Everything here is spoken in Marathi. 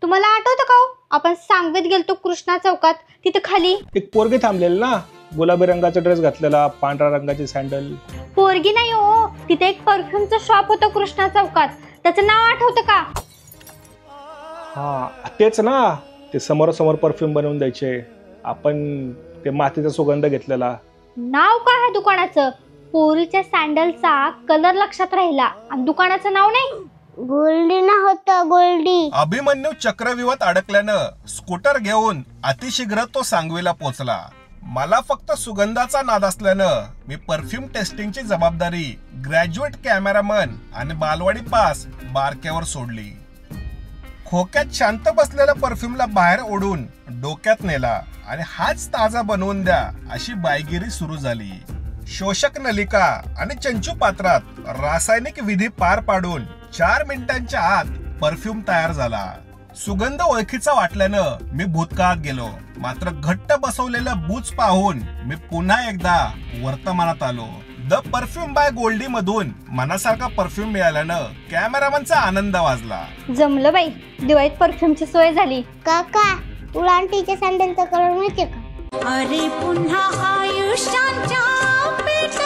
तुम्हाला आठवतं का हो? आपण सांगवीत गेलतो कृष्णा चौकात, तिथे खाली एक पोरगी थांबलेली ना, गुलाबी रंगाचा ड्रेस घातलेला, पांढऱ्या रंगाची सँडल. पोरगी नाही हो, तिथे एक परफ्यूमचं शॉप होतं कृष्णा चौकात, त्याचं नाव आठवतं का? हा तेच ना, ते समोरासमोर परफ्यूम बनवून द्यायचे. आपण ते मातीचा सुगंध घेतलेला. नाव काय आहे दुकानाचं? पोरीच्या सँडलचा कलर लक्षात राहिला आणि दुकानाचं नाव नाही. गोल्डी ना होतं, गोल्डी. अभिमन्यू चक्रव्यूहात अडकल्यानं स्कूटर घेऊन अतिशीघ्र तो सांगवीला पोहोचला. मला फक्त सुगंधाचा नाद असल्यानं मी परफ्यूम टेस्टिंगची जबाबदारी ग्रॅज्युएट कॅमेरामन आणि बालवाडी पास बारक्यावर सोडली. खोक्यात शांत बसलेल्या परफ्यूमला बाहेर ओढून डोक्यात नेला आणि हाच ताजा बनवून द्या अशी बायगिरी सुरू झाली. शोषक नलिका आणि चंचू पात्रात रासायनिक विधी पार पाडून 4 मिनिटांच्या आत परफ्यूम तयार झाला. सुगंध ओळखीचा वाटल्यानं मी भूतकाळात गेलो. मात्र घट्ट बसवलेलं बूच पाहून मी पुन्हा एकदा वर्तमानात आलो. द परफ्यूम बाय गोल्डी मधून मनासारखा परफ्यूम मिळाल्यानं कॅमेरामनचा आनंद वाजला. जमलं बाई, दिवाळीत परफ्यूमची सोय झाली. काका, तुला आंटीच्या सँडलचा कलर माहितीये का? अरे पुन्हा आयुष्याच्या पेट